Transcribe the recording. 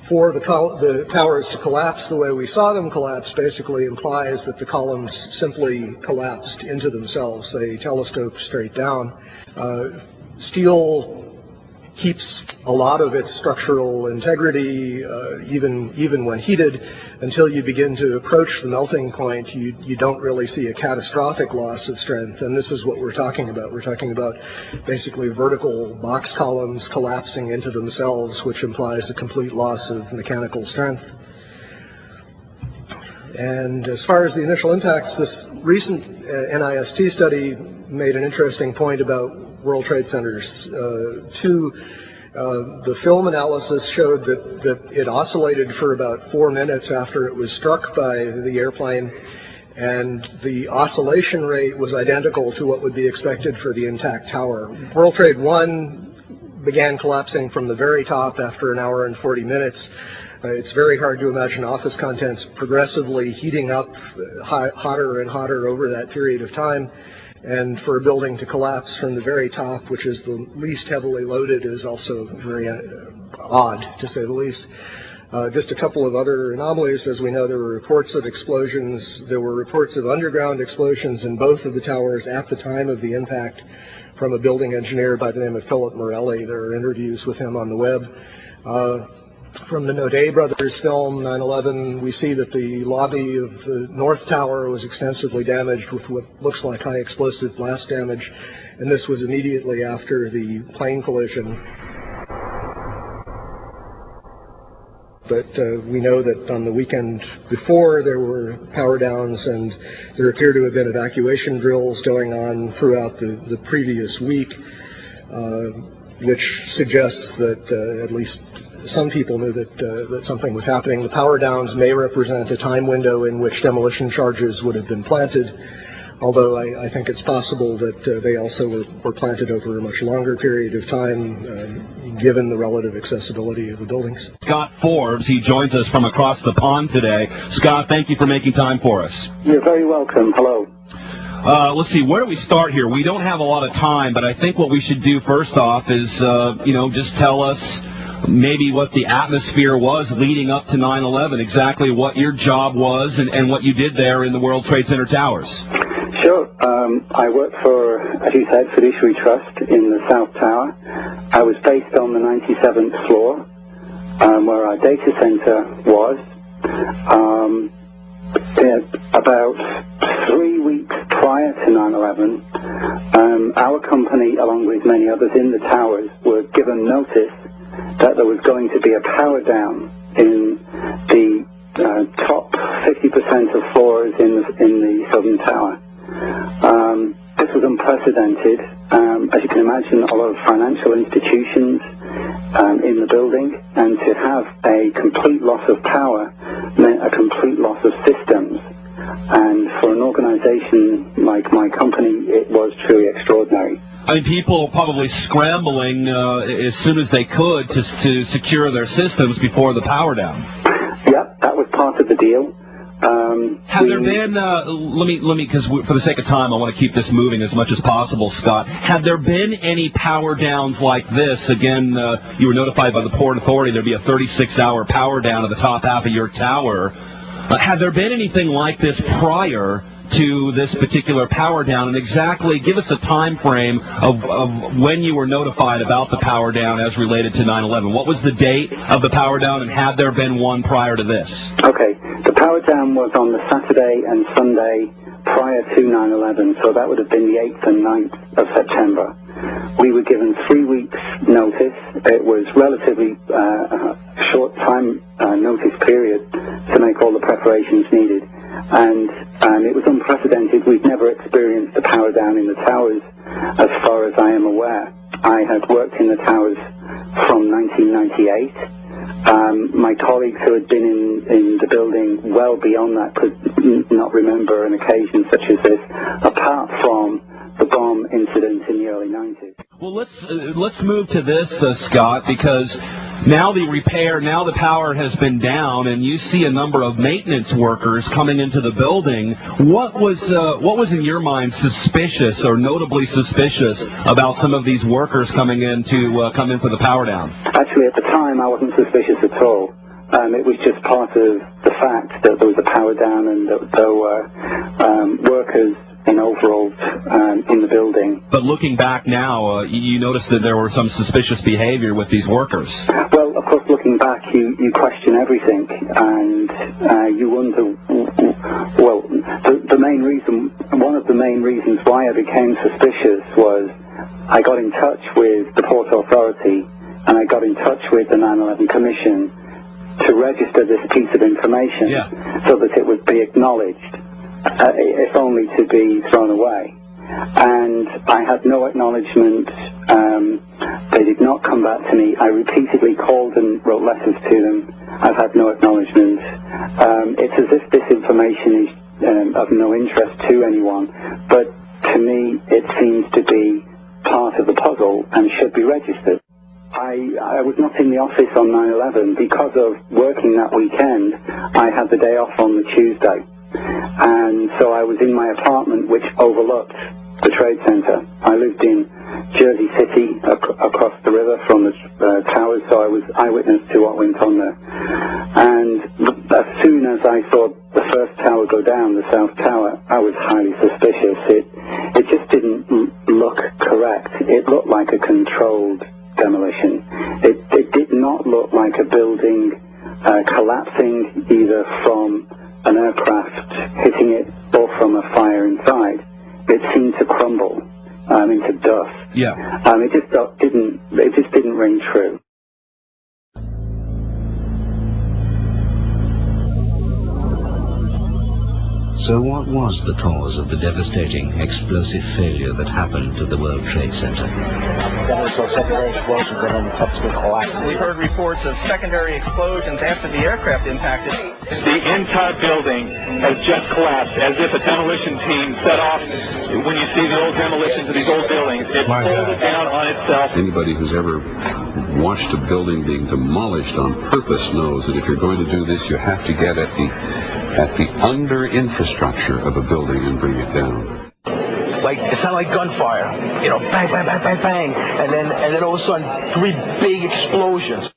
for the towers to collapse the way we saw them collapse basically implies that the columns simply collapsed into themselves. They telescoped straight down. Steel keeps a lot of its structural integrity, even when heated, until you begin to approach the melting point. You don't really see a catastrophic loss of strength, and this is what we're talking about. We're talking about basically vertical box columns collapsing into themselves, which implies a complete loss of mechanical strength. And as far as the initial impacts, this recent NIST study made an interesting point about World Trade Centers. The film analysis showed that it oscillated for about 4 minutes after it was struck by the airplane, and the oscillation rate was identical to what would be expected for the intact tower. World Trade 1 began collapsing from the very top after an hour and 40 minutes. It's very hard to imagine office contents progressively heating up hotter and hotter over that period of time. And for a building to collapse from the very top, which is the least heavily loaded, is also very odd, to say the least. Just a couple of other anomalies. As we know, there were reports of explosions. There were reports of underground explosions in both of the towers at the time of the impact from a building engineer by the name of Philip Morelli. There are interviews with him on the web. From the Naudet brothers film 9/11, we see that the lobby of the North Tower was extensively damaged with what looks like high explosive blast damage, and this was immediately after the plane collision. But we know that on the weekend before there were power downs, and there appear to have been evacuation drills going on throughout the previous week, which suggests that at least some people knew that something was happening. The power downs may represent a time window in which demolition charges would have been planted, although I think it's possible that they also were planted over a much longer period of time, given the relative accessibility of the buildings. Scott Forbes, he joins us from across the pond today. Scott, thank you for making time for us. You're very welcome. Hello. Let's see, where do we start here? We don't have a lot of time, but I think what we should do first off is, just tell us maybe what the atmosphere was leading up to 9/11, exactly what your job was and what you did there in the World Trade Center towers. Sure. I worked for, as you said, Fiduciary Trust in the South Tower. I was based on the 97th floor, where our data center was. About 3 weeks prior to 9/11, our company, along with many others in the towers, were given notice that there was going to be a power down in the top 50% of floors in the Southern Tower. This was unprecedented. As you can imagine, a lot of financial institutions in the building, and to have a complete loss of power meant a complete loss of systems. And for an organization like my company, it was truly extraordinary. I mean, people probably scrambling as soon as they could to secure their systems before the power down. Yep, that was part of the deal. Have there been, let me, because for the sake of time, I want to keep this moving as much as possible, Scott. Have there been any power downs like this? Again, you were notified by the Port Authority there'd be a 36-hour power down at the top half of your tower. Have there been anything like this prior to this particular power down, and exactly give us a time frame of when you were notified about the power down as related to 9/11. What was the date of the power down, and had there been one prior to this? Okay, the power down was on the Saturday and Sunday prior to 9/11, so that would have been the 8th and 9th of September. We were given 3 weeks notice. It was relatively short time notice period to make all the preparations needed. And it was unprecedented. We've never experienced a power down in the towers, as far as I am aware. I had worked in the towers from 1998. My colleagues who had been in the building well beyond that could not remember an occasion such as this, apart from the bomb incident in the early 90s. Well, let's move to this, Scott, because now the power has been down, and you see a number of maintenance workers coming into the building. What was in your mind suspicious or notably suspicious about some of these workers coming in to come in for the power down? Actually, at the time, I wasn't suspicious at all. It was just part of the fact that there was a power down and that there were workers in overalls in the building. But looking back now, you noticed that there were some suspicious behavior with these workers. Well, of course, looking back, you question everything, and you wonder. Well, one of the main reasons why I became suspicious was I got in touch with the Port Authority and I got in touch with the 9/11 Commission to register this piece of information so that it would be acknowledged, if only to be thrown away. And I had no acknowledgement. They did not come back to me. I repeatedly called and wrote letters to them. I've had no acknowledgement. It's as if this information is of no interest to anyone, but to me it seems to be part of the puzzle and should be registered. I was not in the office on 9/11 because of working that weekend. I had the day off on the Tuesday, and so I was in my apartment which overlooked the Trade Center. I lived in Jersey City across the river from the towers, so I was eyewitness to what went on there. And as soon as I saw the first tower go down, the South Tower, I was highly suspicious. It just didn't look correct. It looked like a controlled demolition. It did not look like a building collapsing either from an aircraft hitting it or from a fire inside. It seemed to crumble into dust. Yeah. It just didn't ring true. So what was the cause of the devastating explosive failure that happened to the World Trade Center? There saw secondary explosions and then subsequent collapses. We heard reports of secondary explosions after the aircraft impacted. The entire building has just collapsed, as if a demolition team set off. When you see the old demolitions of these old buildings, it folded down on itself. Anybody who's ever watched a building being demolished on purpose knows that if you're going to do this, you have to get at the under infrastructure of a building and bring it down. Like, it sounded like gunfire, bang, bang, bang, bang, bang, and then all of a sudden 3 big explosions.